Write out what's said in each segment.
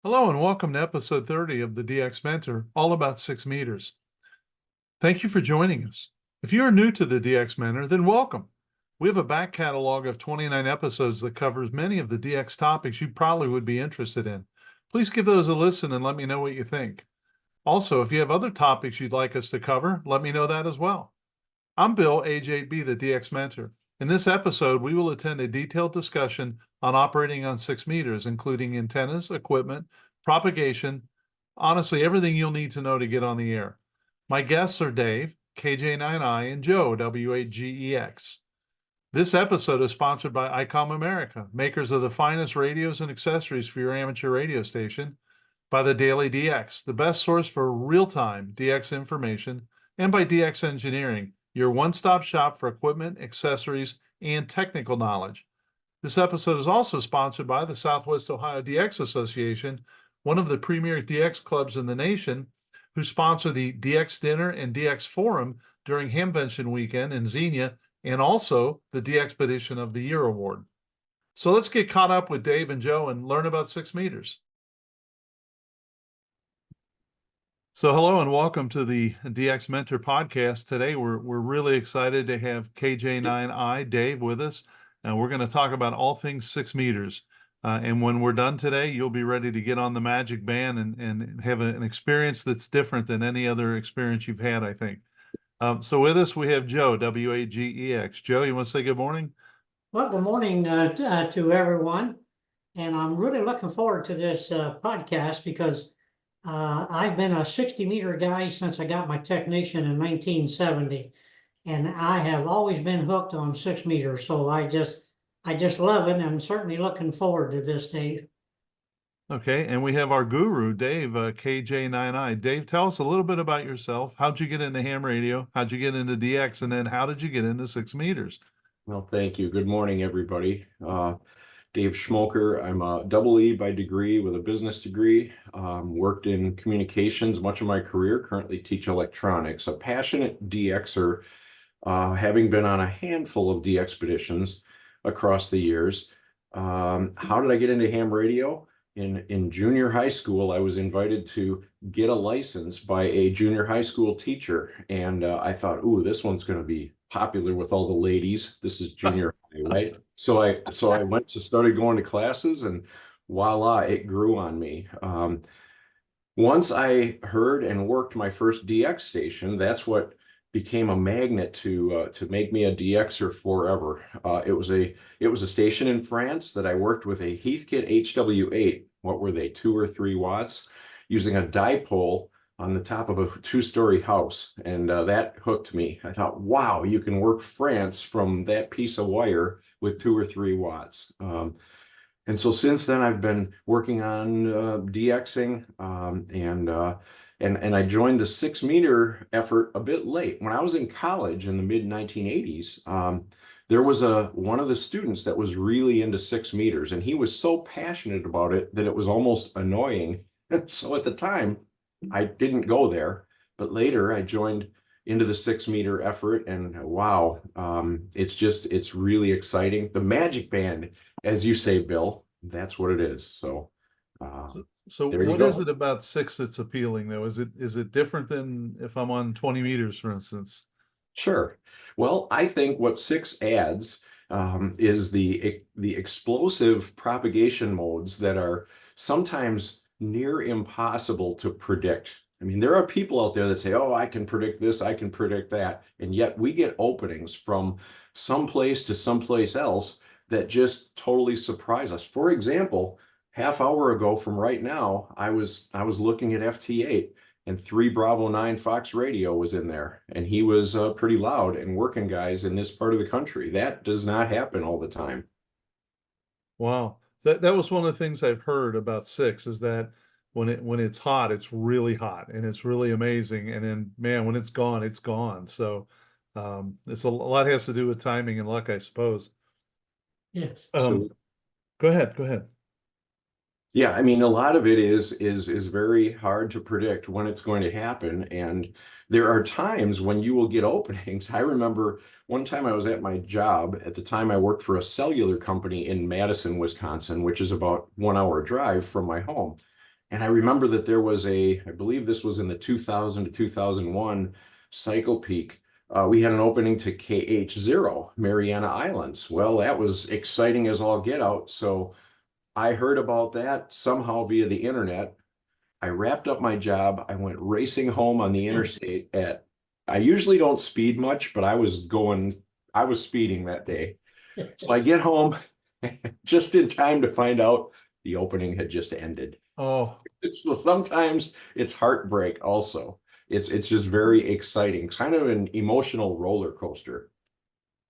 Hello and welcome to episode 30 of the DX Mentor, all about 6 meters. Thank you for joining us. If you are new to the DX Mentor, then welcome. We have a back catalog of 29 episodes that covers many of the DX topics you probably would be interested in. Please give those a listen and let me know what you think. Also, if you have other topics you'd like us to cover, let me know that as well. I'm Bill, age 8B, the DX Mentor. In this episode, we will attend a detailed discussion on operating on 6 meters, including antennas, equipment, propagation, honestly, everything you'll need to know to get on the air. My guests are Dave, KJ9I, and Joe, W8GEX. This episode is sponsored by ICOM America, makers of the finest radios and accessories for your amateur radio station, by the Daily DX, the best source for real-time DX information, and by DX Engineering, your one-stop shop for equipment, accessories, and technical knowledge. This episode is also sponsored by the Southwest Ohio DX Association, one of the premier DX clubs in the nation, who sponsor the DX Dinner and DX Forum during Hamvention Weekend in Xenia, and also the DXpedition of the Year Award. So let's get caught up with Dave and Joe and learn about 6 meters. So hello and welcome to the DX Mentor podcast. Today we're really excited to have KJ9I Dave with us, and we're going to talk about all things 6 meters. And when we're done today, you'll be ready to get on the magic band and have an experience that's different than any other experience you've had, I think. So with us we have Joe, W8GEX. Joe, you want to say good morning? Well, good morning to everyone. And I'm really looking forward to this podcast because I've been a 60-meter guy since I got my technician in 1970. And I have always been hooked on 6 meters. So I just love it. And I'm certainly looking forward to this, Dave. Okay, and we have our guru, Dave, KJ9I. Dave, tell us a little bit about yourself. How'd you get into ham radio? How'd you get into DX? And then how did you get into 6 meters? Well, thank you. Good morning, everybody. Dave Schmoker. I'm a double E by degree with a business degree. Worked in communications much of my career, currently teach electronics. A passionate DXer, having been on a handful of DXpeditions across the years. How did I get into ham radio? In junior high school, I was invited to get a license by a junior high school teacher. And I thought, ooh, this one's going to be popular with all the ladies. This is junior high, right? So I went to started going to classes, and voila, it grew on me. Once I heard and worked my first DX station, that's what became a magnet to make me a DXer forever. It was a station in France that I worked with a Heathkit HW8. What were they, 2 or 3 watts, using a dipole on the top of a 2-story house, and that hooked me. I thought, wow, you can work France from that piece of wire with 2 or 3 watts. And so since then, I've been working on DXing, and I joined the 6 meter effort a bit late. When I was in college in the mid 1980s, there was one of the students that was really into 6 meters, and he was so passionate about it that it was almost annoying. So at the time, I didn't go there, but later I joined into the 6 meter effort, and wow, it's really exciting. The magic band, as you say, Bill, that's what it is. So what is it about 6 that's appealing, though? Is it different than if I'm on 20 meters, for instance? Sure. Well, I think what 6 adds is the explosive propagation modes that are sometimes near impossible to predict. I mean, there are people out there that say, oh, I can predict this, I can predict that. And yet we get openings from someplace to someplace else that just totally surprise us. For example, half hour ago from right now, I was looking at FT8, and 3 Bravo 9 Fox radio was in there, and he was pretty loud and working guys in this part of the country. That does not happen all the time. Wow. That was one of the things I've heard about 6 is that when it's hot, it's really hot and it's really amazing. And then, man, when it's gone, it's gone. So it's a lot has to do with timing and luck, I suppose. Yes. So, go ahead. Yeah, I mean, a lot of it is very hard to predict when it's going to happen. And there are times when you will get openings. I remember one time I was at my job. At the time, I worked for a cellular company in Madison, Wisconsin, which is about 1 hour drive from my home. And I remember that there was I believe this was in the 2000 to 2001 cycle peak. We had an opening to KH0, Mariana Islands. Well, that was exciting as all get out. So I heard about that somehow via the internet. I wrapped up my job. I went racing home on the interstate I usually don't speed much, but I was speeding that day. So I get home just in time to find out the opening had just ended. Oh, So sometimes it's heartbreak also. It's just very exciting, kind of an emotional roller coaster.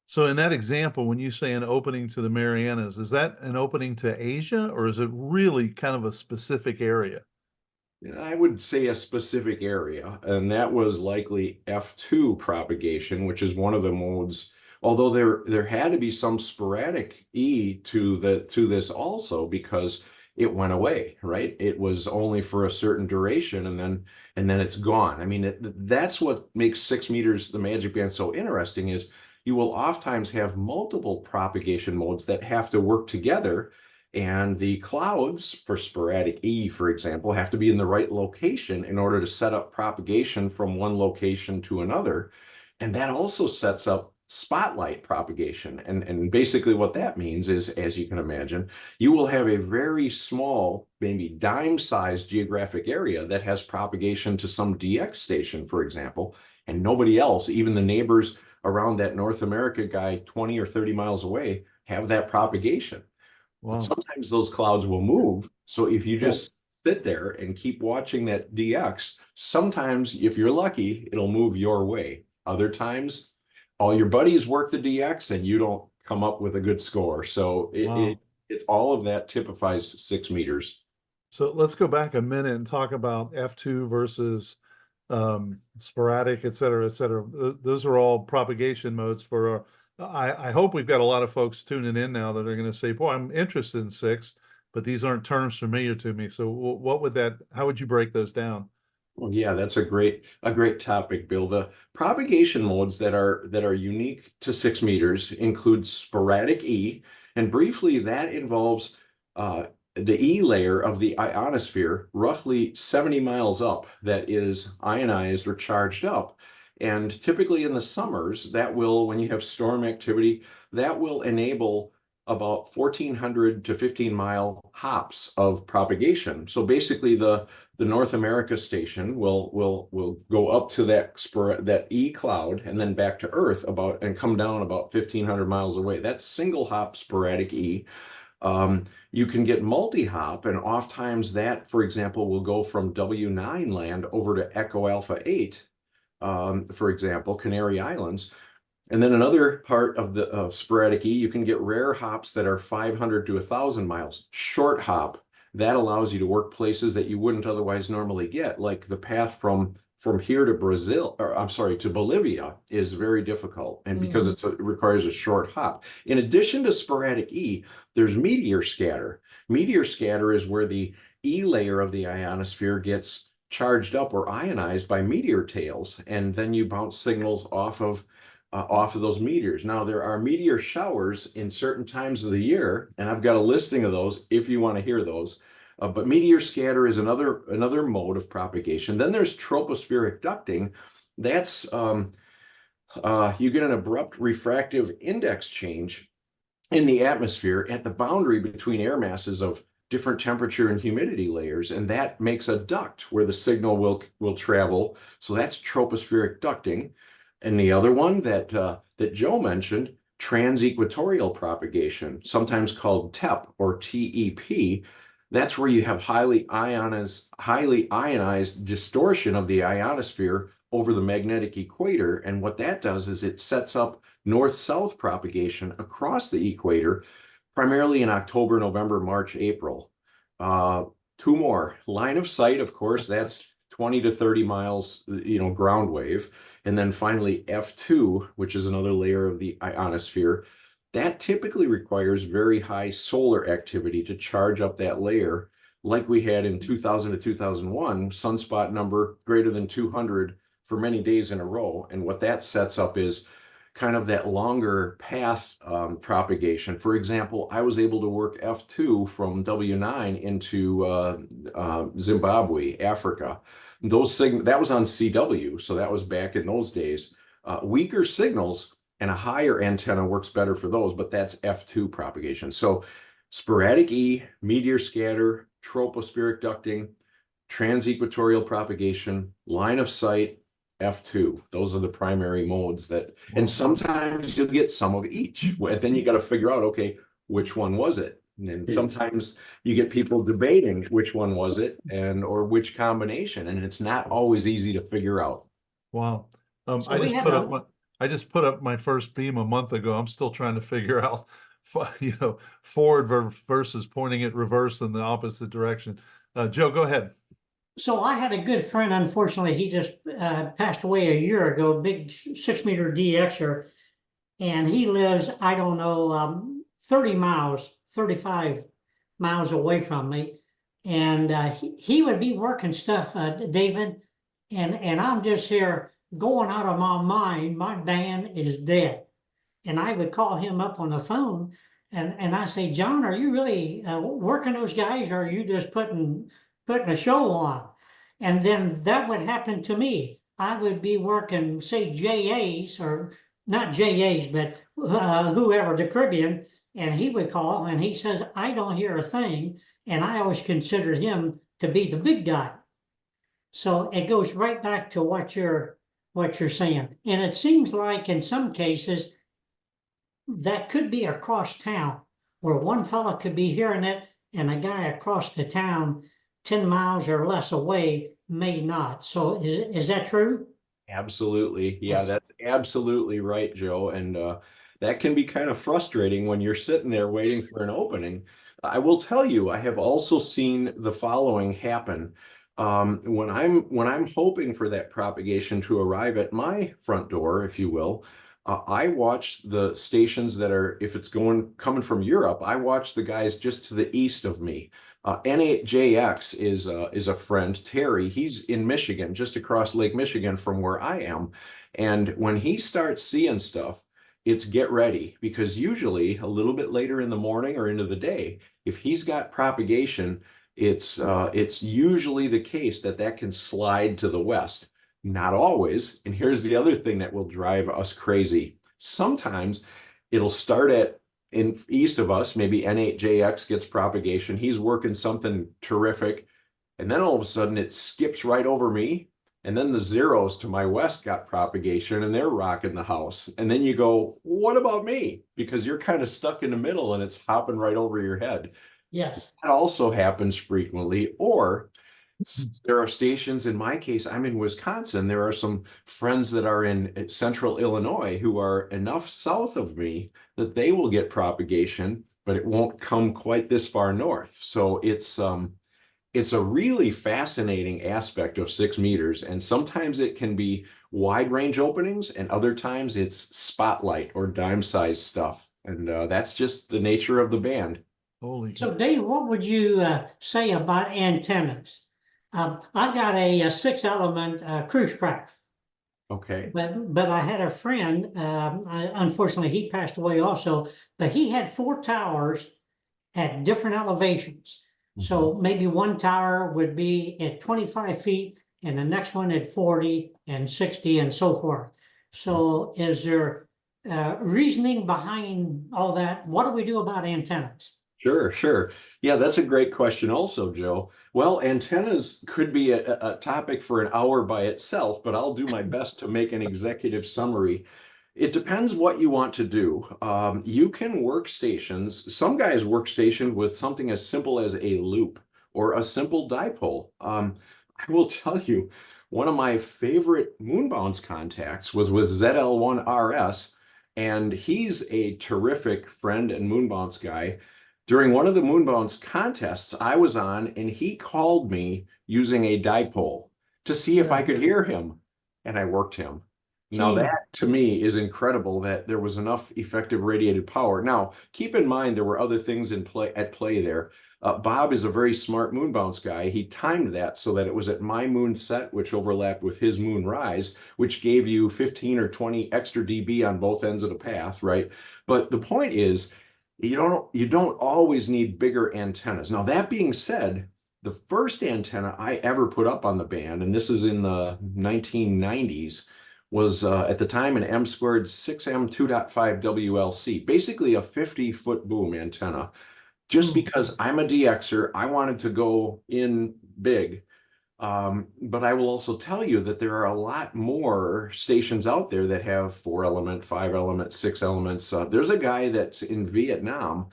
so in that example, when you say an opening to the Marianas, is that an opening to Asia or is it really kind of a specific area? I would say a specific area, and that was likely F2 propagation, which is one of the modes. Although there had to be some sporadic E to this also because it went away, right? It was only for a certain duration, and then it's gone. I mean, that's what makes 6 meters the magic band so interesting is you will oftentimes have multiple propagation modes that have to work together. And the clouds for sporadic E, for example, have to be in the right location in order to set up propagation from one location to another. And that also sets up spotlight propagation. And basically what that means is, as you can imagine, you will have a very small, maybe dime-sized geographic area that has propagation to some DX station, for example, and nobody else, even the neighbors around that North America guy 20 or 30 miles away, have that propagation. But Wow. sometimes those clouds will move. So if you just sit there and keep watching that DX, sometimes if you're lucky, it'll move your way. Other times, all your buddies work the DX and you don't come up with a good score. So Wow. it's all of that typifies 6 meters. So let's go back a minute and talk about F2 versus sporadic, et cetera, et cetera. Those are all propagation modes for I hope we've got a lot of folks tuning in now that are going to say, boy, I'm interested in 6, but these aren't terms familiar to me. So how would you break those down? Well, yeah, that's a great topic, Bill. The propagation modes that are unique to 6 meters include sporadic E, and briefly that involves the E layer of the ionosphere, roughly 70 miles up, that is ionized or charged up. And typically in the summers, when you have storm activity, that will enable about 1,400 to 15-mile hops of propagation. So basically the North America station will go up to that E cloud and then back to Earth and come down about 1,500 miles away. That's single hop sporadic E. You can get multi-hop, and oftentimes that, for example, will go from W9 land over to Echo Alpha 8, for example, Canary Islands. And then another part of sporadic E, you can get rare hops that are 500 to 1,000 miles. Short hop, that allows you to work places that you wouldn't otherwise normally get, like the path from here to to Bolivia is very difficult, and because it requires a short hop. In addition to sporadic E, there's meteor scatter. Meteor scatter is where the E layer of the ionosphere gets charged up or ionized by meteor tails, and then you bounce signals off of those meteors. Now, there are meteor showers in certain times of the year, and I've got a listing of those if you want to hear those. But meteor scatter is another mode of propagation. Then there's tropospheric ducting. That's you get an abrupt refractive index change in the atmosphere at the boundary between air masses of different temperature and humidity layers, and that makes a duct where the signal will travel. So that's tropospheric ducting. And the other one that Joe mentioned, transequatorial propagation, sometimes called TEP or TEP. That's where you have highly ionized distortion of the ionosphere over the magnetic equator. And what that does is it sets up north-south propagation across the equator, primarily in October, November, March, April. Two more. Line of sight, of course, that's 20 to 30 miles, ground wave. And then finally, F2, which is another layer of the ionosphere, that typically requires very high solar activity to charge up that layer, like we had in 2000 to 2001, sunspot number greater than 200 for many days in a row. And what that sets up is kind of that longer path propagation. For example, I was able to work F2 from W9 into Zimbabwe, Africa. That was on CW, so that was back in those days. Weaker signals and a higher antenna works better for those, but that's F2 propagation. So sporadic E, meteor scatter, tropospheric ducting, transequatorial propagation, line of sight, F2. Those are the primary modes that, and sometimes you'll get some of each. And then you got to figure out, okay, which one was it? And sometimes you get people debating which one was it or which combination, and it's not always easy to figure out. Wow. So I we just had put a- up I just put up my first beam a month ago. I'm still trying to figure out, forward versus pointing it reverse in the opposite direction. Joe, go ahead. So I had a good friend, unfortunately, he just passed away a year ago, big 6-meter DXer, and he lives, I don't know, 30 miles, 35 miles away from me. And he would be working stuff, David, and I'm just here going out of my mind. My band is dead. And I would call him up on the phone and I say, John, are you really working those guys, or are you just putting a show on? And then that would happen to me. I would be working, say, JAs, or not JAs, but whoever, the Caribbean, and he would call and he says, I don't hear a thing. And I always considered him to be the big guy. So it goes right back to what you're saying. And it seems like in some cases that could be across town, where one fella could be hearing it and a guy across the town 10 miles or less away may not. So is that true? Absolutely. Yeah, Yes. that's absolutely right, Joe. And that can be kind of frustrating when you're sitting there waiting for an opening. I will tell you, I have also seen the following happen. When I'm hoping for that propagation to arrive at my front door, if you will, I watch the stations that are, if it's coming from Europe, I watch the guys just to the east of me. N8JX is a friend, Terry. He's in Michigan, just across Lake Michigan from where I am. And when he starts seeing stuff, it's get ready, because usually a little bit later in the morning or into the day, if he's got propagation, it's usually the case that can slide to the west. Not always. And here's the other thing that will drive us crazy. Sometimes it'll start in east of us, maybe N8JX gets propagation. He's working something terrific. And then all of a sudden it skips right over me. And then the zeros to my west got propagation and they're rocking the house. And then you go, what about me? Because you're kind of stuck in the middle and it's hopping right over your head. Yes. That also happens frequently. Or there are stations, in my case, I'm in Wisconsin. There are some friends that are in central Illinois who are enough south of me that they will get propagation, but it won't come quite this far north. So it's a really fascinating aspect of 6 meters. And sometimes it can be wide range openings, and other times it's spotlight or dime size stuff. And that's just the nature of the band. Holy. So Dave, what would you say about antennas? I've got a 6-element cruise craft. Okay. But I had a friend, unfortunately he passed away also, but he had 4 towers at different elevations. So maybe one tower would be at 25 feet and the next one at 40 and 60 and so forth. So is there reasoning behind all that? What do we do about antennas? Sure. Yeah, that's a great question also, Joe. Well, antennas could be a topic for an hour by itself, but I'll do my best to make an executive summary. It depends what you want to do. You can work stations. Some guys work stationed with something as simple as a loop or a simple dipole. I will tell you, one of my favorite Moonbounce contacts was with ZL1RS, and he's a terrific friend and Moonbounce guy. During one of the Moonbounce contests I was on, and he called me using a dipole to see if I could hear him, and I worked him. Now Gee. that to me is incredible that there was enough effective radiated power. Now, keep in mind there were other things at play there. Bob is a very smart Moonbounce guy. He timed that so that it was at my moon set, which overlapped with his moon rise, which gave you 15 or 20 extra dB on both ends of the path, right? But the point is, you don't always need bigger antennas. Now, that being said, the first antenna I ever put up on the band, and this is in the 1990s, was at the time an M squared 6M 2.5 WLC, basically a 50-foot boom antenna. Just because I'm a DXer, I wanted to go in big. But I will also tell you that there are a lot more stations out there that have 4-element, 5-element, 6 elements. There's a guy that's in Vietnam.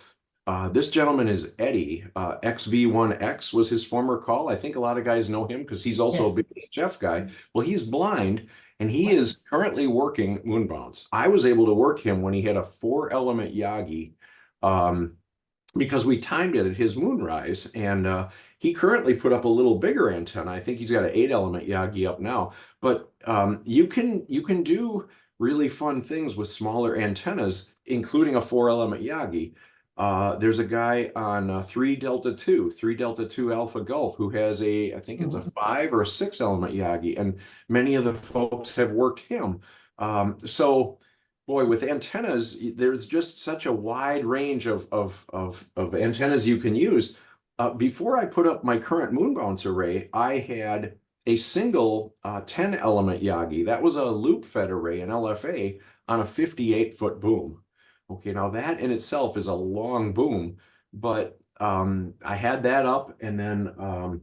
This gentleman is Eddie. XV1X was his former call. I think a lot of guys know him because he's also a big HF guy. Well, he's blind and he is currently working Moonbounce. I was able to work him when he had a 4-element Yagi. Because we timed it at his moonrise, and he currently put up a little bigger antenna. I think he's got an 8-element Yagi up now. But you can do really fun things with smaller antennas, including a 4-element Yagi. There's a guy on 3 Delta 2 Alpha Gulf, who has I think it's a 5 or a 6-element Yagi, and many of the folks have worked him. So boy, with antennas, there's just such a wide range of antennas you can use. Before I put up my current Moonbounce array, I had a single 10-element Yagi. That was a loop fed array, an LFA, on a 58-foot boom. Okay, now that in itself is a long boom, but I had that up, and then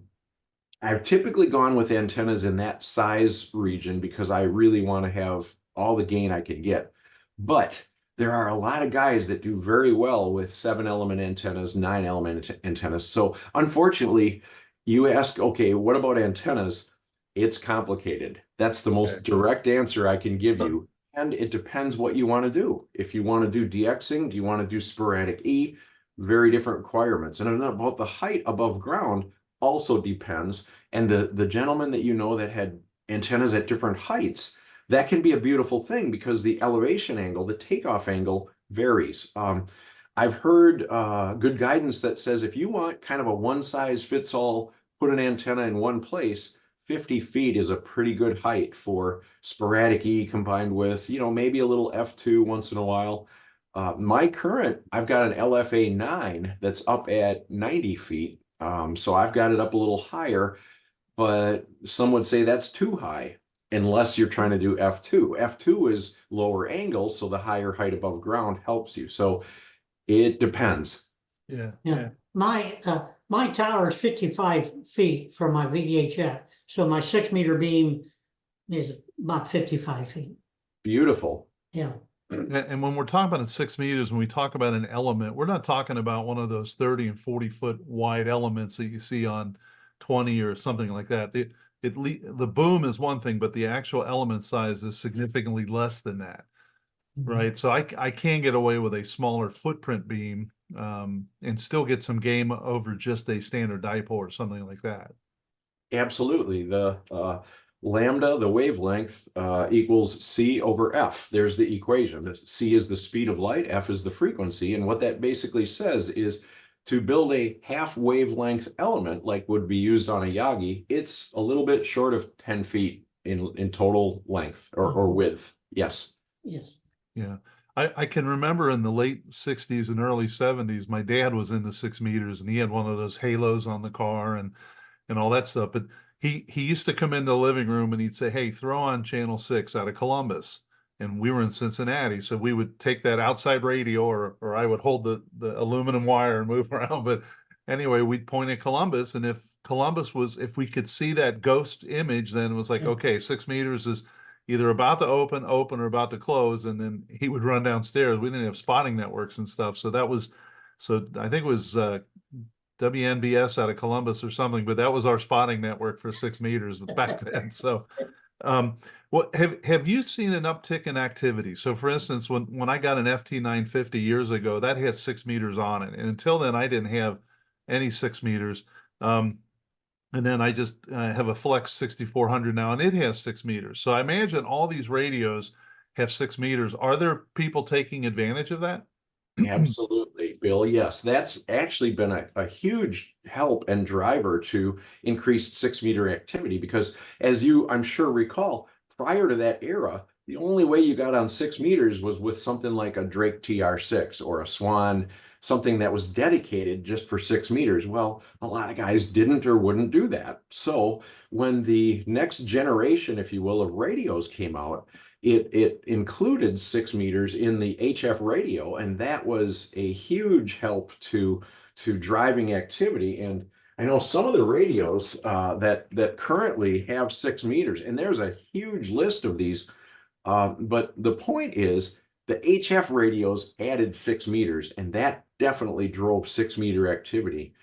I've typically gone with antennas in that size region because I really want to have all the gain I can get. But there are a lot of guys that do very well with 7-element antennas, 9-element antennas. So unfortunately, you ask, okay, what about antennas? It's complicated. That's the most direct answer I can give you. And it depends what you want to do. If you want to do DXing, do you want to do sporadic E? Very different requirements. And about the height above ground also depends. And the gentleman that you know that had antennas at different heights, that can be a beautiful thing because the elevation angle, the takeoff angle varies. I've heard good guidance that says if you want kind of a one-size-fits-all, put an antenna in one place, 50 feet is a pretty good height for sporadic E combined with, maybe a little F2 once in a while. I've got an LFA 9 that's up at 90 feet. So I've got it up a little higher, but some would say that's too high unless you're trying to do F2. F2 is lower angle, so the higher height above ground helps you. So it depends. Yeah. My tower is 55 feet from my VHF. So my 6-meter beam is about 55 feet. Beautiful. Yeah. And when we're talking about 6 meters, when we talk about an element, we're not talking about one of those 30 and 40-foot wide elements that you see on 20 or something like that. The boom is one thing, but the actual element size is significantly less than that, right? So I can get away with a smaller footprint beam and still get some game over just a standard dipole or something like that. Absolutely. The lambda, the wavelength, equals C over F. There's the equation. C is the speed of light, F is the frequency. And what that basically says is to build a half wavelength element like would be used on a Yagi, it's a little bit short of 10 feet in total length or width. Yes. Yes. Yeah. I can remember in the late 60s and early 70s, my dad was into 6 meters and he had one of those halos on the car and all that stuff. But he used to come into the living room and he'd say, hey, throw on channel 6 out of Columbus. And we were in Cincinnati, so we would take that outside radio, or I would hold the aluminum wire and move around. But anyway, we'd point at Columbus, and if we could see that ghost image, then it was like, okay, 6 meters is either about to open, or about to close, and then he would run downstairs. We didn't have spotting networks and stuff, so I think it was WNBS out of Columbus or something, but that was our spotting network for 6 meters back then. So. What have you seen an uptick in activity? So for instance, when I got an FT 950 years ago, that had 6 meters on it. And until then, I didn't have any 6 meters. And then I just have a Flex 6400 now, and it has 6 meters. So I imagine all these radios have 6 meters. Are there people taking advantage of that? Absolutely, Bill. Yes, that's actually been a huge help and driver to increased 6 meter activity because, as you, I'm sure, recall, prior to that era, the only way you got on 6 meters was with something like a Drake TR6 or a Swan, something that was dedicated just for 6 meters. Well, a lot of guys didn't or wouldn't do that. So when the next generation, if you will, of radios came out, it included 6 meters in the HF radio, and that was a huge help to driving activity. And I know some of the radios that currently have 6 meters, and there's a huge list of these. But the point is, the HF radios added 6 meters, and that definitely drove 6 meter activity.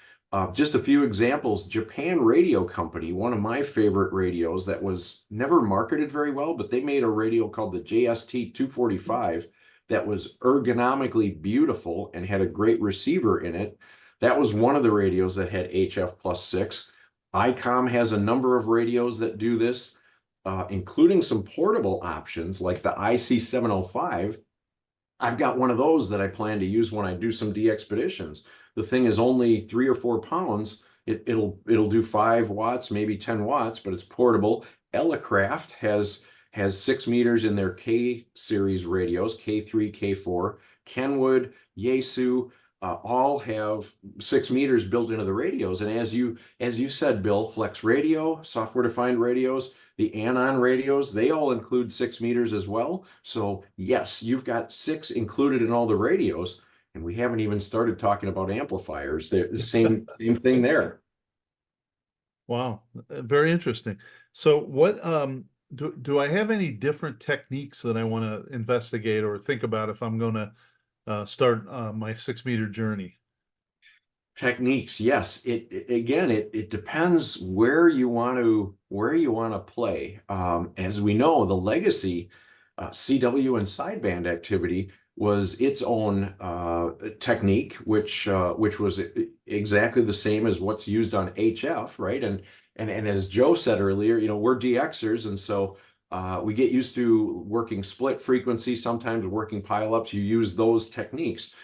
Just a few examples, Japan Radio Company, one of my favorite radios that was never marketed very well, but they made a radio called the JST 245 that was ergonomically beautiful and had a great receiver in it. That was one of the radios that had HF plus 6. ICOM has a number of radios that do this, including some portable options like the IC705. I've got one of those that I plan to use when I do some DXpeditions. The thing is only 3 or 4 pounds. It'll do 5 watts, maybe 10 watts, but it's portable. Elecraft has 6 meters in their K series radios, K3, K4. Kenwood, Yaesu, all have 6 meters built into the radios. And as you said, Bill, Flex Radio, software-defined radios, the Anon radios, they all include 6 meters as well. So yes, you've got 6 included in all the radios, and we haven't even started talking about amplifiers. They're the same thing there. Wow, very interesting. So what do I have any different techniques that I want to investigate or think about if I'm going to start my 6 meter journey? Techniques, yes. It depends where you want to play. As we know, the legacy CW and sideband activity was its own technique, which was exactly the same as what's used on HF, right? And as Joe said earlier, we're DXers, and so we get used to working split frequency, sometimes working pileups. You use those techniques.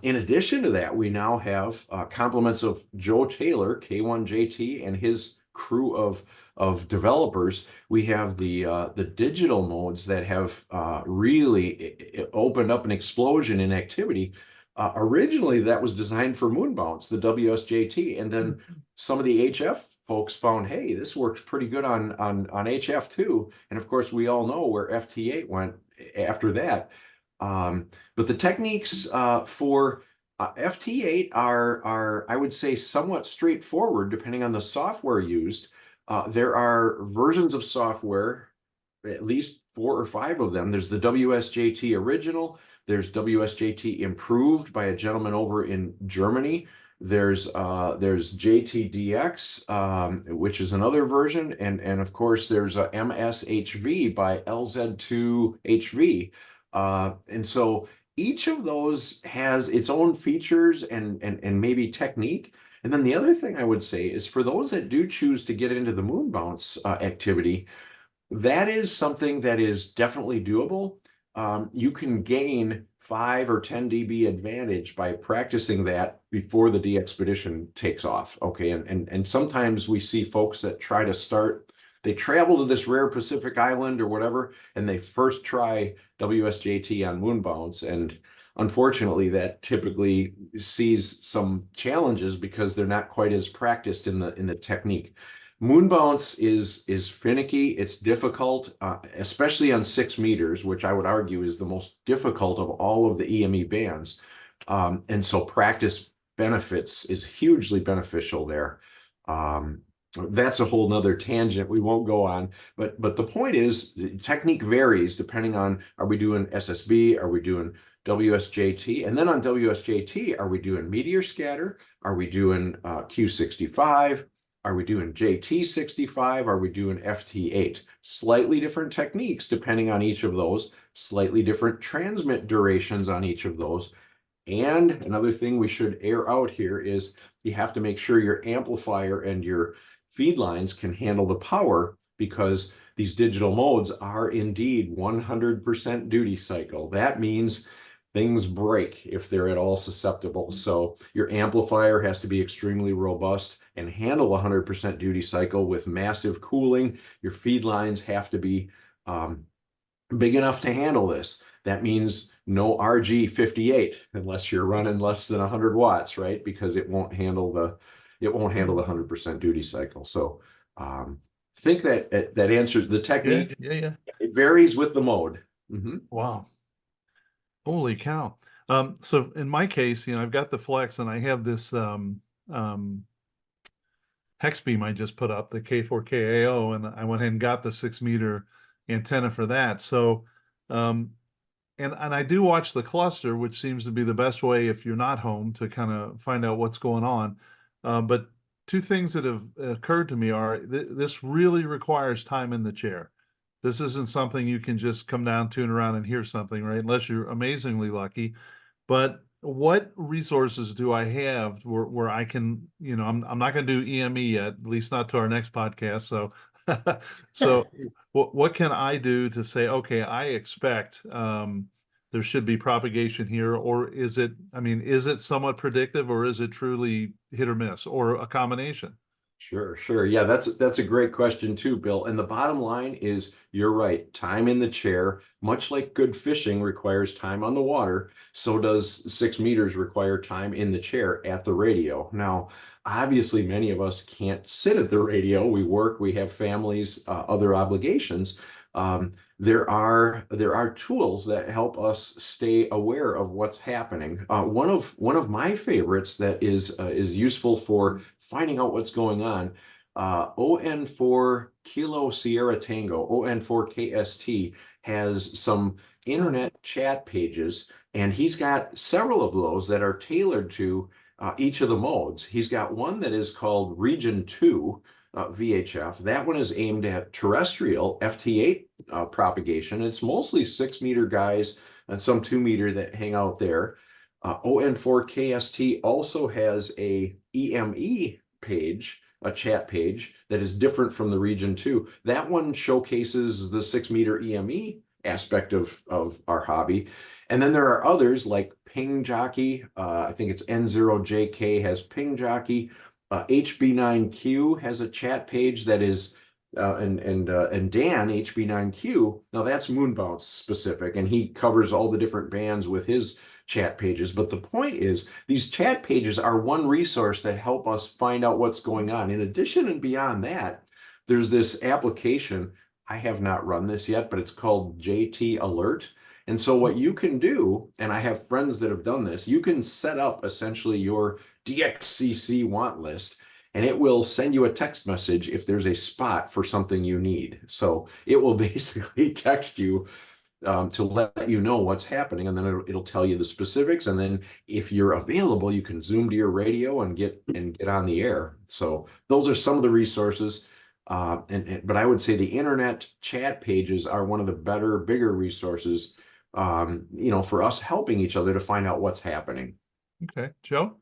In addition to that, we now have compliments of Joe Taylor, K1JT, and his crew of developers. We have the digital modes that have really opened up an explosion in activity. Originally, that was designed for Moonbounce, the WSJT, and then some of the HF folks found, hey, this works pretty good on HF too. And of course, we all know where FT8 went after that. But the techniques for FT8 are, I would say, somewhat straightforward depending on the software used. There are versions of software, at least 4 or 5 of them. There's the WSJT original. There's WSJT improved by a gentleman over in Germany. There's JTDX, which is another version, and of course there's a MSHV by LZ2HV. And so each of those has its own features and maybe technique. And then the other thing I would say is for those that do choose to get into the Moonbounce activity, that is something that is definitely doable. You can gain 5 or 10 dB advantage by practicing that before the DXpedition takes off. Okay, and sometimes we see folks that try to start, they travel to this rare Pacific island or whatever, and they first try WSJT on Moonbounce, and unfortunately that typically sees some challenges because they're not quite as practiced in the technique. Moonbounce is finicky, it's difficult, especially on 6 meters, which I would argue is the most difficult of all of the EME bands. And so practice benefits is hugely beneficial there. That's a whole nother tangent we won't go on, but the point is technique varies depending on, are we doing SSB, are we doing WSJT, and then on WSJT, are we doing meteor scatter, are we doing Q65, are we doing JT65, are we doing FT8? Slightly different techniques depending on each of those, slightly different transmit durations on each of those. And another thing we should air out here is you have to make sure your amplifier and your feed lines can handle the power, because these digital modes are indeed 100% duty cycle. That means things break if they're at all susceptible. So your amplifier has to be extremely robust and handle 100% duty cycle with massive cooling. Your feed lines have to be big enough to handle this. That means no RG58 unless you're running less than 100 watts, right? Because it won't handle the 100% duty cycle. So think that answers the technique. Yeah. It varies with the mode. Wow. Holy cow. So in my case, I've got the Flex and I have this hex beam I just put up, the K4KAO, and I went ahead and got the 6-meter antenna for that. So and I do watch the cluster, which seems to be the best way if you're not home to kind of find out what's going on. But two things that have occurred to me are this really requires time in the chair. This isn't something you can just come down, tune around, and hear something, right? Unless you're amazingly lucky. But what resources do I have where I can, I'm not going to do EME yet, at least not to our next podcast. So, so what can I do to say, okay, I expect there should be propagation here, or is it somewhat predictive, or is it truly hit or miss, or a combination? Sure. Yeah, that's a great question too, Bill. And the bottom line is, you're right. Time in the chair, much like good fishing requires time on the water, so does 6 meters require time in the chair at the radio. Now, obviously, many of us can't sit at the radio. We work, we have families, other obligations. There are tools that help us stay aware of what's happening. One of my favorites that is useful for finding out what's going on, ON4 Kilo Sierra Tango, ON4 KST, has some internet chat pages, and he's got several of those that are tailored to each of the modes. He's got one that is called Region 2 VHF. That one is aimed at terrestrial FT8 propagation. It's mostly 6-meter guys and some 2-meter that hang out there. ON4 KST also has a EME page, a chat page that is different from the Region 2. That one showcases the 6-meter EME aspect of our hobby. And then there are others like Ping Jockey. I think it's N0JK has Ping Jockey. HB9Q has a chat page that is, and Dan HB9Q. Now that's Moonbounce specific, and he covers all the different bands with his chat pages. But the point is, these chat pages are one resource that help us find out what's going on. In addition and beyond that, there's this application. I have not run this yet, but it's called JT Alert. And so what you can do, and I have friends that have done this, you can set up essentially your DXCC want list, and it will send you a text message if there's a spot for something you need. So it will basically text you to let you know what's happening, and then it'll tell you the specifics. And then if you're available, you can zoom to your radio and get on the air. So those are some of the resources. But I would say the internet chat pages are one of the better, bigger resources, for us helping each other to find out what's happening. Okay, Joe?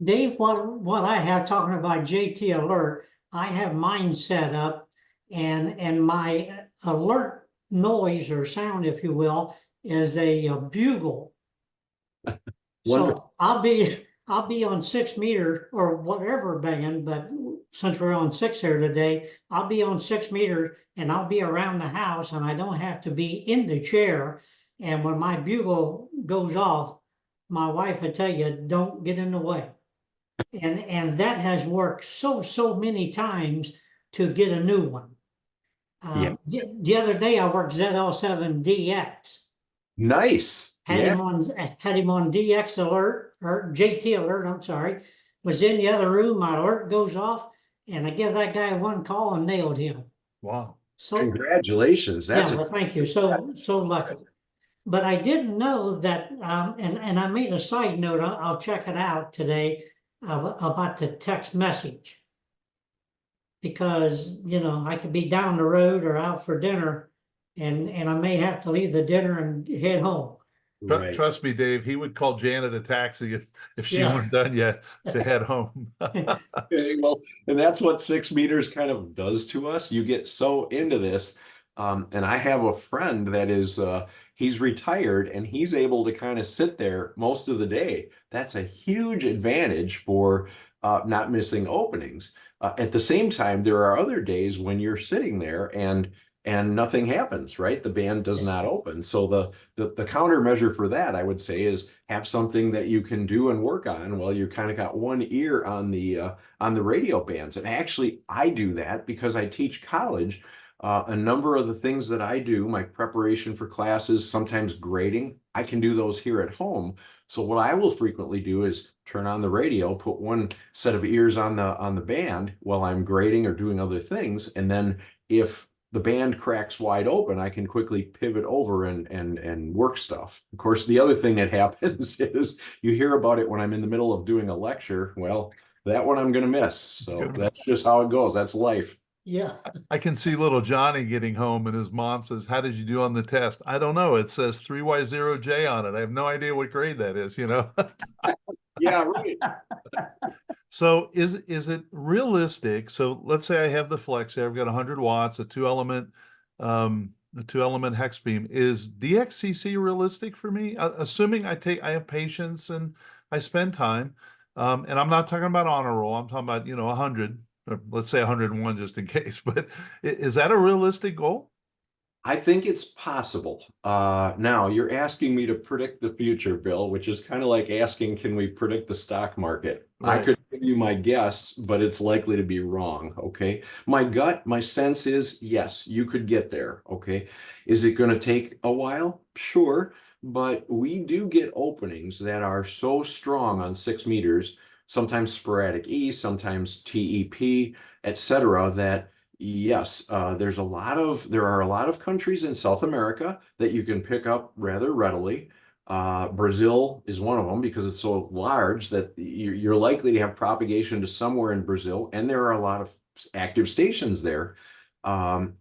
Dave, what I have, talking about JT Alert, I have mine set up, and my alert noise or sound, if you will, is a bugle. So I'll be on 6 meter or whatever band, but since we're on 6 here today, I'll be on 6 meter and I'll be around the house, and I don't have to be in the chair. And when my bugle goes off, my wife would tell you, don't get in the way. And that has worked so many times to get a new one. The other day I worked ZL7DX. Nice. Had him on DX Alert, or JT Alert, I'm sorry. Was in the other room, my alert goes off, and I give that guy one call and nailed him. Wow. So congratulations. well, thank you. So lucky. But I didn't know that, and I made a side note, I'll check it out today, about the text message. Because, I could be down the road or out for dinner, and I may have to leave the dinner and head home. Right. Trust me, Dave, he would call Janet a taxi if she Yeah. weren't done yet to head home. Okay, well, and that's what 6 meters kind of does to us. You get so into this. And I have a friend that is he's retired and he's able to kind of sit there most of the day. That's a huge advantage for not missing openings. At the same time, there are other days when you're sitting there and nothing happens, right? The band does not open. So the countermeasure for that, I would say, is have something that you can do and work on while you kind of got one ear on the radio bands. And actually, I do that because I teach college. A number of the things that I do, my preparation for classes, sometimes grading, I can do those here at home. So what I will frequently do is turn on the radio, put one set of ears on the band while I'm grading or doing other things, and then if the band cracks wide open, I can quickly pivot over and work stuff. Of course, the other thing that happens is you hear about it when I'm in the middle of doing a lecture. Well, that one I'm going to miss. So that's just how it goes. That's life. Yeah. I can see little Johnny getting home and his mom says, "How did you do on the test?" "I don't know. It says 3Y0J on it. I have no idea what grade that is, you know?" Yeah, right. So is it realistic? So let's say I have the flex here. I've got 100 watts, a two element hex beam. Is DXCC realistic for me? Assuming I have patience and I spend time. And I'm not talking about honor roll. I'm talking about, 100, or let's say 101 just in case. But is that a realistic goal? I think it's possible. Now you're asking me to predict the future, Bill, which is kind of like asking, can we predict the stock market? I Right. could give you my guess, but it's likely to be wrong. Okay. My sense is yes, you could get there. Okay. Is it going to take a while? Sure. But we do get openings that are so strong on 6 meters, sometimes sporadic E, sometimes TEP, etc., that yes, there are a lot of countries in South America that you can pick up rather readily. Brazil is one of them because it's so large that you're likely to have propagation to somewhere in Brazil, and there are a lot of active stations there. Um,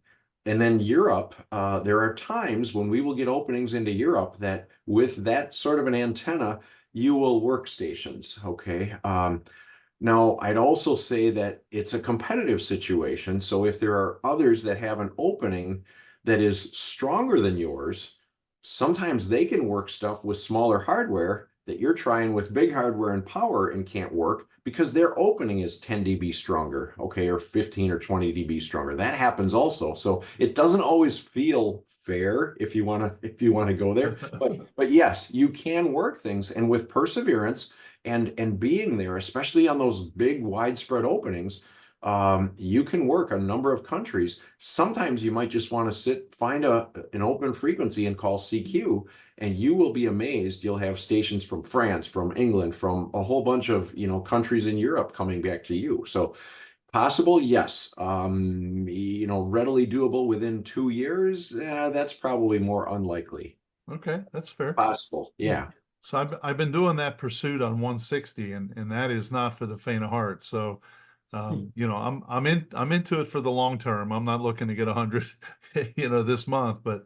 and then Europe, there are times when we will get openings into Europe that with that sort of an antenna, you will work stations, okay? Now, I'd also say that it's a competitive situation. So if there are others that have an opening that is stronger than yours, sometimes they can work stuff with smaller hardware that you're trying with big hardware and power and can't work because their opening is 10 dB stronger, okay, or 15 or 20 dB stronger. That happens also. So it doesn't always feel fair if you want to go there. But yes, you can work things, and with perseverance and being there, especially on those big widespread openings, you can work a number of countries. Sometimes you might just want to find an open frequency and call CQ, and you will be amazed. You'll have stations from France, from England, from a whole bunch of countries in Europe coming back to you. So possible, yes. Readily doable within 2 years. That's probably more unlikely. Okay, that's fair. Possible, yeah. So I've been doing that pursuit on 160, and that is not for the faint of heart. So, I'm into it for the long term. I'm not looking to get 100, this month. But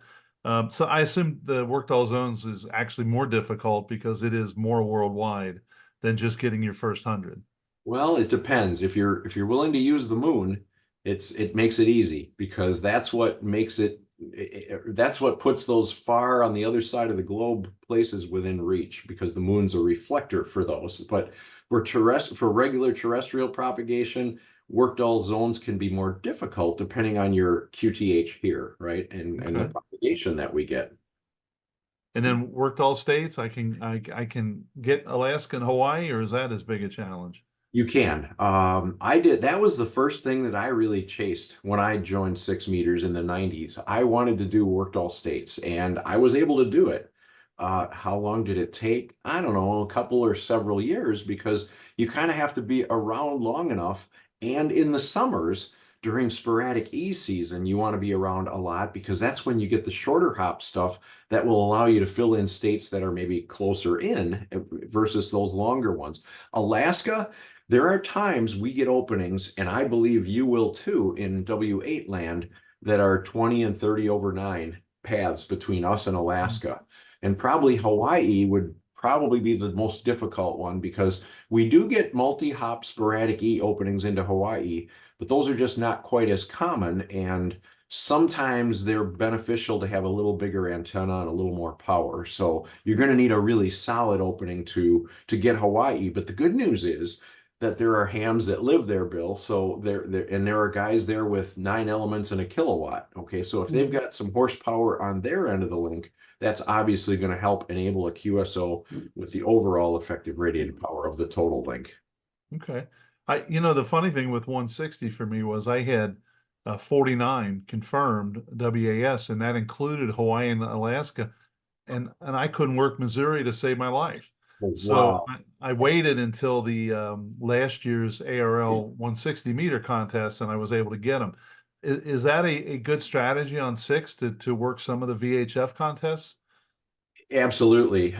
so I assume the Workdoll zones is actually more difficult because it is more worldwide than just getting your first 100. Well, it depends. If you're willing to use the moon, it makes it easy because that's what makes that's what puts those far on the other side of the globe places within reach, because the moon's a reflector for those. But for regular terrestrial propagation, Workdoll zones can be more difficult depending on your QTH here, right? And the Okay. propagation that we get. And then worked all states. I can get Alaska and Hawaii, or is that as big a challenge? You can. I did. That was the first thing that I really chased when I joined 6 meters in the 90s. I wanted to do worked all states, and I was able to do it. How long did it take? I don't know, a couple or several years, because you kind of have to be around long enough. And in the summers, during sporadic E season, you want to be around a lot because that's when you get the shorter hop stuff that will allow you to fill in states that are maybe closer in versus those longer ones. Alaska, there are times we get openings, and I believe you will too, in W8 land that are 20 and 30 over 9 paths between us and Alaska. And probably Hawaii would probably be the most difficult one, because we do get multi-hop sporadic E openings into Hawaii, but those are just not quite as common. And sometimes they're beneficial to have a little bigger antenna and a little more power. So you're going to need a really solid opening to get Hawaii. But the good news is that there are hams that live there, Bill. So there are guys there with 9 elements and a kilowatt. Okay, so if they've got some horsepower on their end of the link, that's obviously going to help enable a QSO with the overall effective radiated power of the total link. Okay. The funny thing with 160 for me was I had 49 confirmed WAS, and that included Hawaii and Alaska, and I couldn't work Missouri to save my life. So Wow. I waited until the last year's ARL 160 meter contest, and I was able to get them. Is that a good strategy on 6 to work some of the VHF contests? Absolutely.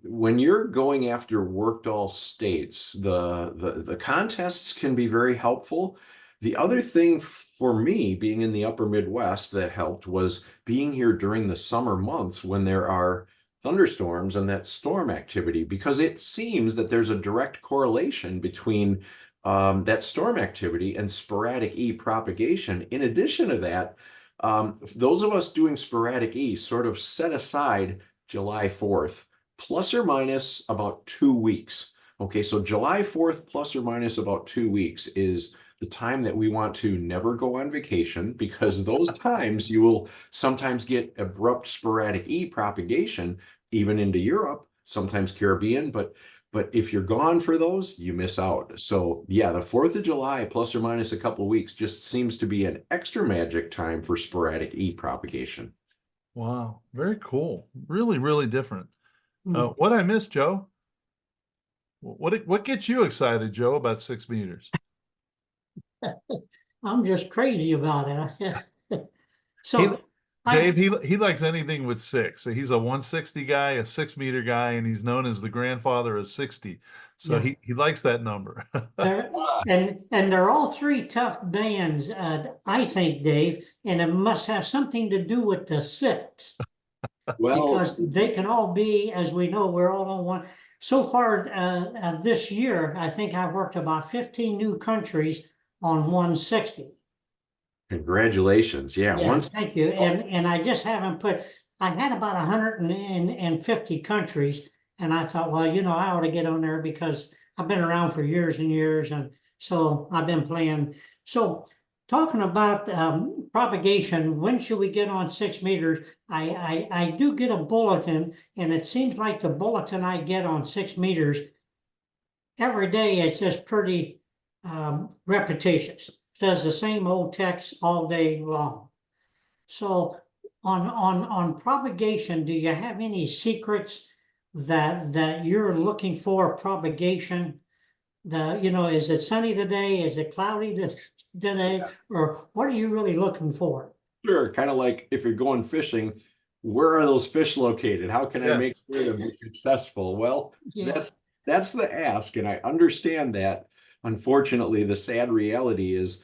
When you're going after worked all states, the contests can be very helpful. The other thing for me, being in the upper Midwest, that helped was being here during the summer months when there are thunderstorms and that storm activity, because it seems that there's a direct correlation between that storm activity and sporadic E propagation. In addition to that, those of us doing sporadic E sort of set aside July 4th, plus or minus about 2 weeks. Okay, so July 4th plus or minus about 2 weeks is the time that we want to never go on vacation, because those times you will sometimes get abrupt sporadic E propagation, even into Europe, sometimes Caribbean, but if you're gone for those, you miss out. So yeah, the 4th of July plus or minus a couple of weeks just seems to be an extra magic time for sporadic E propagation. Wow, very cool. Really, really different. Mm. What I missed, Joe? What gets you excited, Joe, about 6 meters? I'm just crazy about it. He, So I, Dave, he likes anything with 6. So he's a 160 guy, a 6 meter guy, and he's known as the grandfather of 60. So yeah, he likes that number. they're, and they're all three tough bands, I think, Dave, and it must have something to do with the 6. Well, Because they can all be, as we know, we're all on one. So far this year, I think I've worked about 15 new countries on 160. congratulations. Yeah, Yeah, once. thank you. And I just haven't put, I had about 150 countries, and I thought, well, I ought to get on there because I've been around for years and years, and so I've been playing. So talking about propagation, when should we get on 6 meters? I do get a bulletin, and it seems like the bulletin I get on 6 meters every day, it's just pretty repetitious. Says the same old text all day long. So on propagation, do you have any secrets that you're looking for propagation? Is it sunny today? Is it cloudy today? Or what are you really looking for? Sure, kind of like if you're going fishing, where are those fish located? How can I make Yes. sure to be successful? Well, Yeah, that's the ask, and I understand that. Unfortunately, the sad reality is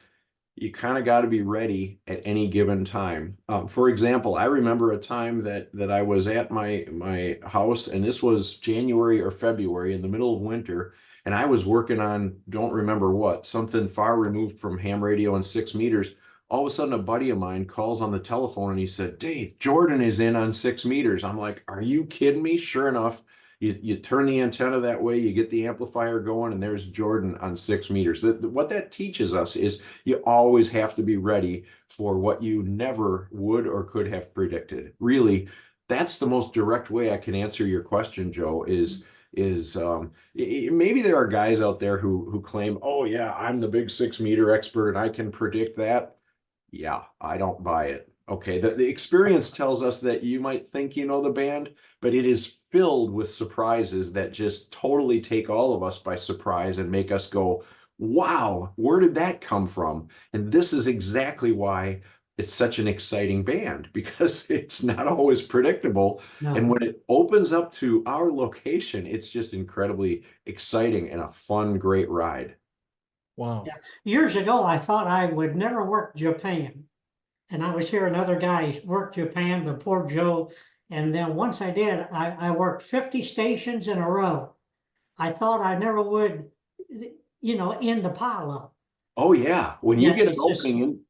you kind of got to be ready at any given time. For example, I remember a time that I was at my house, and this was January or February in the middle of winter, and I was working on, don't remember what, something far removed from ham radio and 6 meters. All of a sudden, a buddy of mine calls on the telephone and he said, "Dave, Jordan is in on 6 meters." I'm like, "Are you kidding me?" Sure enough, you turn the antenna that way, you get the amplifier going, and there's Jordan on 6 meters. What that teaches us is you always have to be ready for what you never would or could have predicted. Really, that's the most direct way I can answer your question, Joe, maybe there are guys out there who claim, "Oh yeah, I'm the big 6 meter expert and I can predict that." Yeah, I don't buy it. Okay, the experience tells us that you might think you know the band, but it is filled with surprises that just totally take all of us by surprise and make us go, "Wow, where did that come from?" And this is exactly why it's such an exciting band, because it's not always predictable. And no. when it opens up to our location, it's just incredibly exciting and a fun, great ride. Wow. Yeah. Years ago, I thought I would never work Japan. And I was hearing other guys work Japan, but poor Joe, And then once I did, I worked 50 stations in a row. I thought I never would, end the pileup. Oh yeah, when you Yeah, get an it's just, opening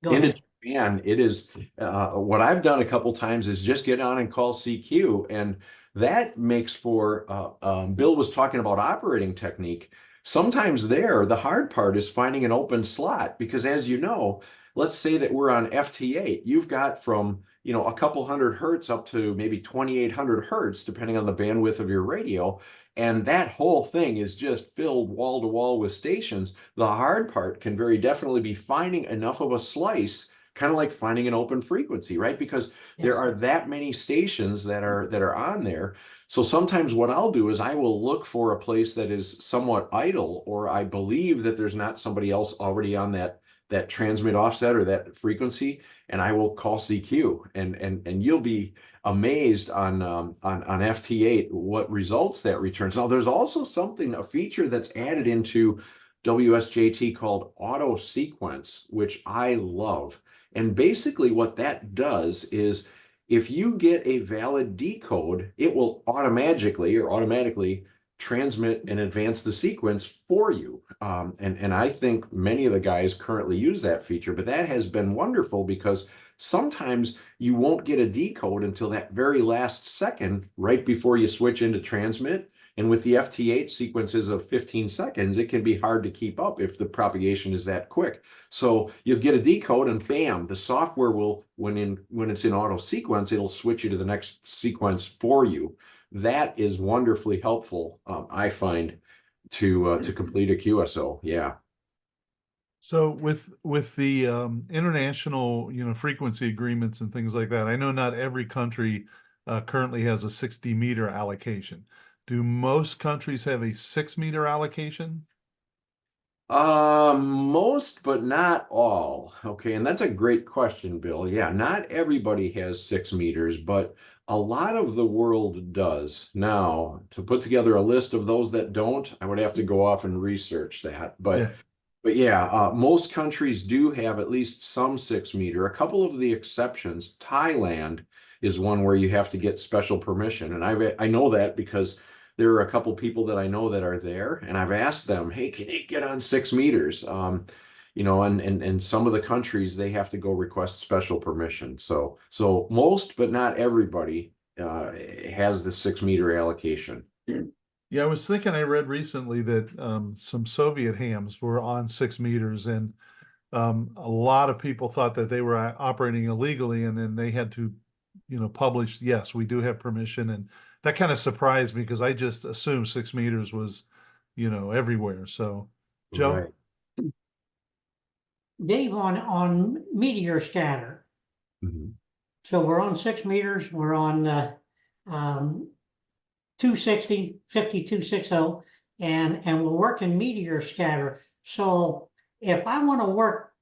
go into ahead. Japan, it is what I've done a couple times is just get on and call CQ, and that makes for Bill was talking about operating technique. Sometimes there, the hard part is finding an open slot because, as you know, let's say that we're on FT8, you've got from a couple hundred hertz up to maybe 2,800 hertz, depending on the bandwidth of your radio. And that whole thing is just filled wall to wall with stations. The hard part can very definitely be finding enough of a slice, kind of like finding an open frequency, right? Because there Yes. are that many stations that are on there. So sometimes what I'll do is I will look for a place that is somewhat idle, or I believe that there's not somebody else already on that transmit offset or that frequency, and I will call CQ, and you'll be amazed on FT8 what results that returns. Now, there's also a feature that's added into WSJT called auto sequence, which I love. And basically what that does is if you get a valid decode, it will automatically transmit and advance the sequence for you. And I think many of the guys currently use that feature, but that has been wonderful because sometimes you won't get a decode until that very last second, right before you switch into transmit. And with the FT8 sequences of 15 seconds, it can be hard to keep up if the propagation is that quick. So you'll get a decode and bam, the software will, when it's in auto sequence, it'll switch you to the next sequence for you. That is wonderfully helpful, I find, to complete a QSO. Yeah. So with the international, frequency agreements and things like that, I know not every country currently has a 60-meter allocation. Do most countries have a 6-meter allocation? Most, but not all. Okay, and that's a great question, Bill. Yeah, not everybody has 6 meters, but a lot of the world does. Now, to put together a list of those that don't, I would have to go off and research that. Yeah. But yeah, most countries do have at least some 6 meter. A couple of the exceptions, Thailand is one where you have to get special permission, and I know that because there are a couple people that I know that are there, and I've asked them, "Hey, can you get on 6 meters?" And some of the countries they have to go request special permission. So most, but not everybody, has the 6 meter allocation. Yeah, I was thinking I read recently that some Soviet hams were on 6 meters, and a lot of people thought that they were operating illegally, and then they had to, publish, yes, we do have permission. And that kind of surprised me because I just assumed 6 meters was, everywhere. So, Joe? Right. Dave, on meteor scatter. Mhm. So we're on 6 meters, we're on 260, 5260, and we're working meteor scatter. So if I want to work